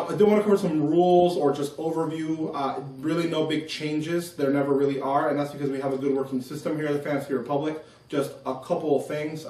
I do want to cover some rules or just overview. Really no big changes. There never really are, and that's because we have a good working system here at the Fantasy Republic. Just a couple of things.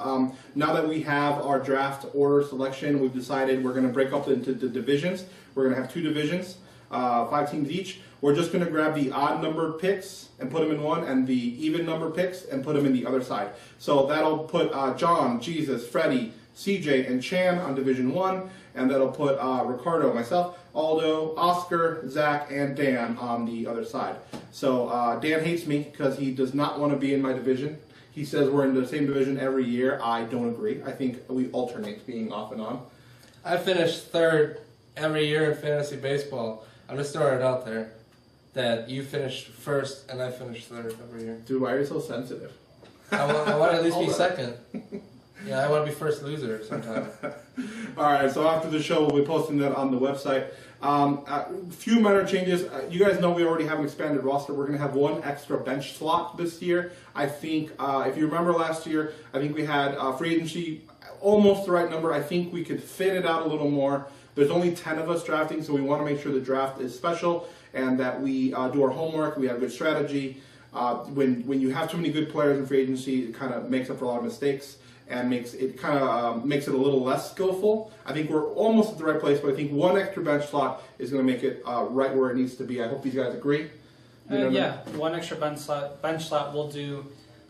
Now that we have our draft order selection, we've decided we're going to break up into the divisions. We're going to have 2 divisions, 5 teams each. We're just going to grab the odd number picks and put them in one, and the even number picks and put them in the other side. So that'll put John, Jesus, Freddie, CJ, and Chan on Division 1, and that'll put Ricardo, myself, Aldo, Oscar, Zach, and Dan on the other side. So Dan hates me because he does not want to be in my division. He says we're in the same division every year. I don't agree. I think we alternate being off and on. I finished 3rd every year in fantasy baseball. I'm just throwing it out there that you finished 1st and I finished 3rd every year. Dude, why are you so sensitive? I want to at least be 2nd. Yeah, I want to be first loser sometime. All right, so after the show, we'll be posting that on the website. A few minor changes. You guys know we already have an expanded roster. We're going to have 1 extra bench slot this year. I think, if you remember last year, I think we had free agency almost the right number. I think we could fit it out a little more. There's only 10 of us drafting, so we want to make sure the draft is special and that we do our homework, we have good strategy. When you have too many good players in free agency, it kind of makes up for a lot of mistakes and makes it a little less skillful. I think we're almost at the right place, but I think 1 extra bench slot is going to make it right where it needs to be. I hope these guys agree. Yeah, 1 extra bench slot will do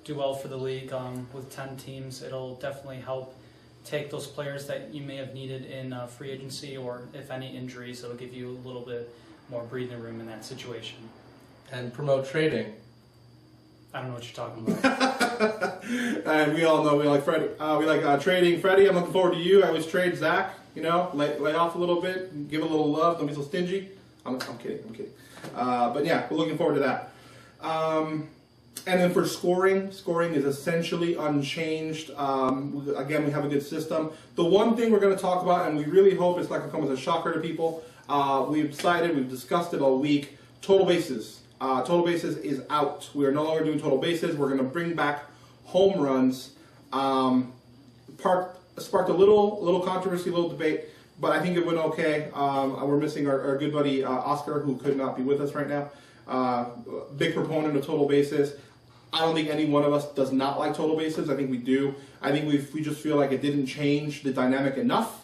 well for the league. With 10 teams, it'll definitely help take those players that you may have needed in free agency, or if any injuries, it'll give you a little bit more breathing room in that situation. And promote trading. I don't know what you're talking about. And we all know we like Freddie. We like trading. Freddie, I'm looking forward to you. I always trade Zach. You know, lay off a little bit, give a little love. Don't be so stingy. I'm kidding. But yeah, we're looking forward to that. And then for scoring is essentially unchanged. Again, we have a good system. The one thing we're going to talk about, and we really hope it's not going to come as a shocker to people, we've discussed it all week, total bases. Total bases is out. We are no longer doing total bases. We're going to bring back home runs. Sparked a little controversy, a little debate, but I think it went okay. We're missing our good buddy Oscar, who could not be with us right now. Big proponent of total bases. I don't think any one of us does not like total bases. I think we do. I think we just feel like it didn't change the dynamic enough.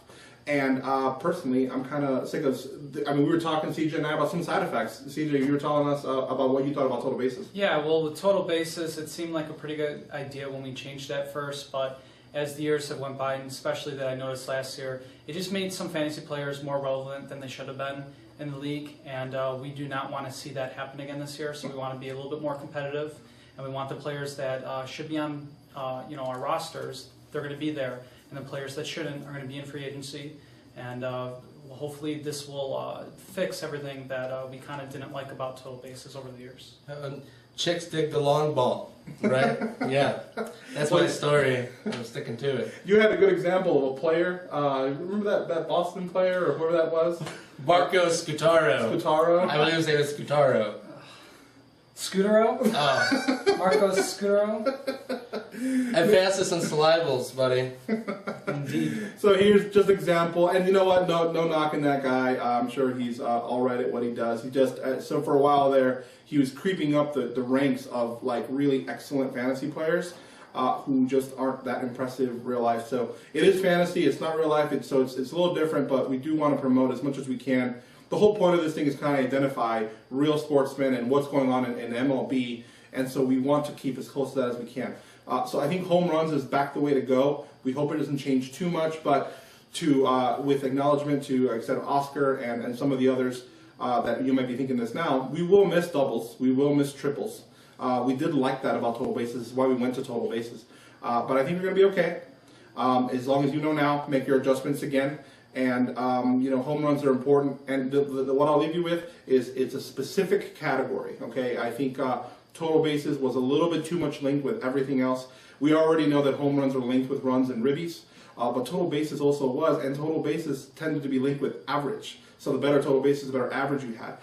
And personally, I'm kind of sick of. We were talking, CJ and I, about some side effects. CJ, you were telling us about what you thought about total bases. Yeah, well, with total bases, it seemed like a pretty good idea when we changed that first, but as the years have went by, and especially that I noticed last year, it just made some fantasy players more relevant than they should have been in the league, and we do not want to see that happen again this year. So we want to be a little bit more competitive, and we want the players that should be on our rosters, they're going to be there, and the players that shouldn't are going to be in free agency. And hopefully this will fix everything that we kind of didn't like about total bases over the years. Chicks dig the long ball, right? Yeah, that's my story. I'm sticking to it. You had a good example of a player. Remember that Boston player or whoever that was? Marco Scutaro. Scutaro? I believe his name was Scutaro. Scutaro? Oh. Marco Scutaro? Emphasis on syllables, buddy. Indeed. So here's just an example, and you know what? No knocking that guy. I'm sure he's all right at what he does. He just so for a while there, he was creeping up the ranks of like really excellent fantasy players who just aren't that impressive real life. So it is fantasy. It's not real life. It's a little different, but we do want to promote as much as we can. The whole point of this thing is kind of identify real sportsmen and what's going on in MLB, and so we want to keep as close to that as we can. So I think home runs is back the way to go. We hope it doesn't change too much, but with acknowledgement to, like I said, Oscar and some of the others that you might be thinking this now, we will miss doubles. We will miss triples. We did like that about total bases. This is why we went to total bases. But I think we're going to be okay. As long as you know now, make your adjustments again. And, home runs are important. And what I'll leave you with is it's a specific category, okay? I think total bases was a little bit too much linked with everything else. We already know that home runs are linked with runs and ribbies, but total bases also was, and total bases tended to be linked with average. So the better total bases, the better average you had.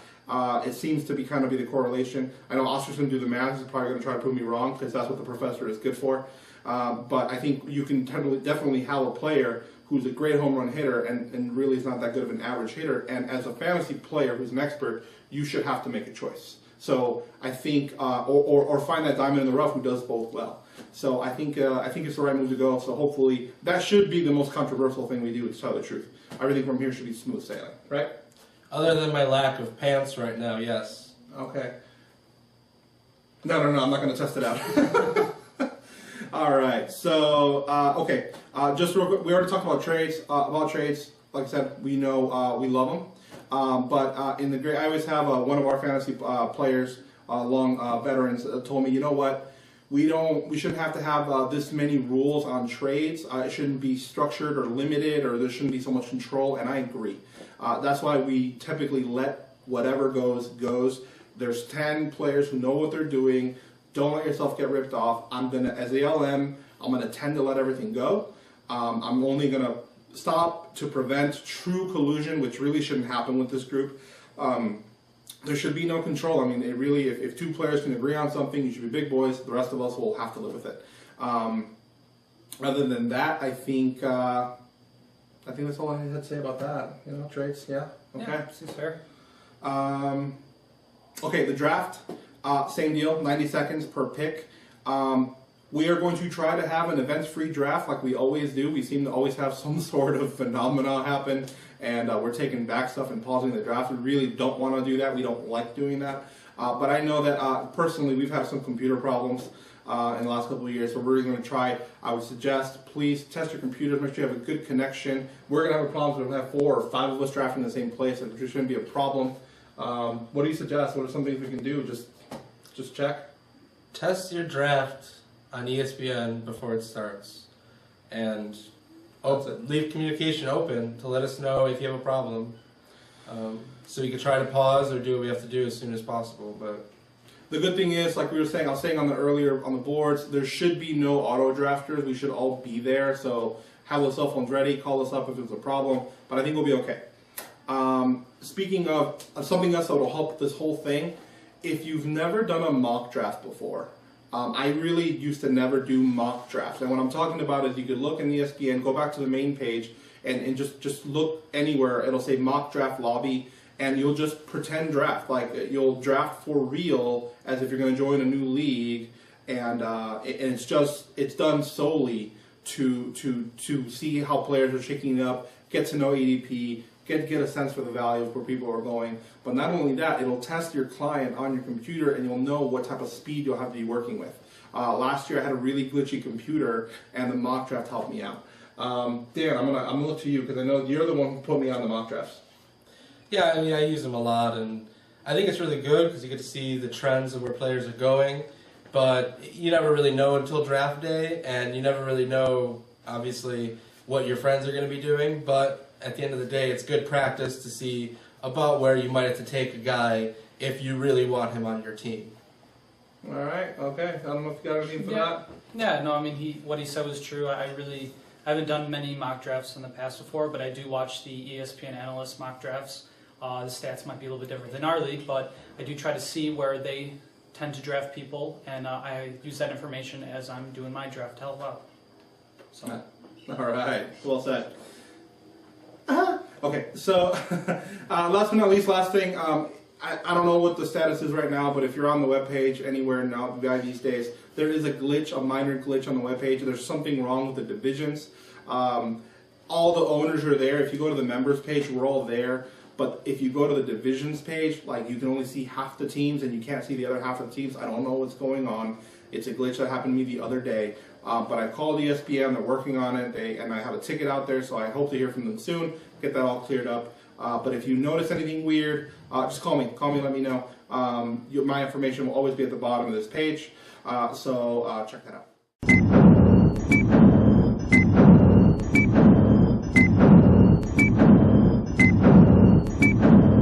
It seems to be the correlation. I know Oscar's going to do the math. He's probably going to try to prove me wrong because that's what the professor is good for. But I think you can definitely have a player who's a great home run hitter and really is not that good of an average hitter. And as a fantasy player who's an expert, you should have to make a choice. So I think, or find that diamond in the rough who does both well. So I think it's the right move to go. So hopefully that should be the most controversial thing we do, to tell the truth. Everything from here should be smooth sailing, right? Other than my lack of pants right now, yes. Okay. No, I'm not going to test it out. All right. So, okay. Just real quick, we already talked about trades. Like I said, we know we love them. But in the great, I always have one of our fantasy players, long veterans, told me, you know what? We shouldn't have to have this many rules on trades. It shouldn't be structured or limited, or there shouldn't be so much control. And I agree. That's why we typically let whatever goes. There's 10 players who know what they're doing. Don't let yourself get ripped off. As the LM, I'm gonna tend to let everything go. I'm only gonna stop to prevent true collusion, which really shouldn't happen with this group. There should be no control. I mean, it really, if two players can agree on something, you should be big boys. The rest of us will have to live with it. Other than that, I think that's all I had to say about that. You know, trades, yeah, okay, Yeah, seems fair. Okay, the draft, same deal, 90 seconds per pick. We are going to try to have an events-free draft like we always do. We seem to always have some sort of phenomena happen, and we're taking back stuff and pausing the draft. We really don't want to do that. We don't like doing that. But I know that personally we've had some computer problems in the last couple of years, so we're really going to try. I would suggest, please test your computers, make sure you have a good connection. We're going to have a problem if we have 4 or 5 of us drafting in the same place. It just shouldn't be a problem. What do you suggest? What are some things we can do? Just check? Test your draft on ESPN before it starts, and leave communication open to let us know if you have a problem, so we can try to pause or do what we have to do as soon as possible. But the good thing is, like we were saying, I was saying on the boards, there should be no auto drafters. We should all be there. So have those cell phones ready. Call us up if there's a problem. But I think we'll be okay. Speaking of something else that will help this whole thing, if you've never done a mock draft before, I really used to never do mock drafts. And what I'm talking about is you could look in ESPN, go back to the main page, and just look anywhere. It'll say mock draft lobby, and you'll just pretend draft. Like, you'll draft for real as if you're going to join a new league, and it's done solely to see how players are shaking up, get to know ADP, get a sense for the value of where people are going. But not only that, it'll test your client on your computer, and you'll know what type of speed you'll have to be working with. Last year I had a really glitchy computer, and the mock draft helped me out. Dan, I'm gonna look to you because I know you're the one who put me on the mock drafts. yeah, I mean, I use them a lot, and I think it's really good because you get to see the trends of where players are going. But you never really know until draft day, and you never really know, obviously, what your friends are going to be doing. But at the end of the day, it's good practice to see about where you might have to take a guy if you really want him on your team. All right, okay. I don't know if you got anything for that. Yeah, no, I mean, what he said was true. I haven't done many mock drafts in the past before, but I do watch the ESPN analyst mock drafts. The stats might be a little bit different than our league, but I do try to see where they tend to draft people, and I use that information as I'm doing my draft to help out. So. All right, well said. Okay, so last but not least, last thing. I don't know what the status is right now, but if you're on the webpage anywhere now these days, there is a glitch, a minor glitch on the webpage. There's something wrong with the divisions. All the owners are there. If you go to the members page, we're all there. But if you go to the divisions page, like, you can only see half the teams and you can't see the other half of the teams. I don't know what's going on. It's a glitch that happened to me the other day. But I called ESPN, they're working on it, and I have a ticket out there, so I hope to hear from them soon, get that all cleared up. But if you notice anything weird, just call me, let me know. My information will always be at the bottom of this page, so check that out.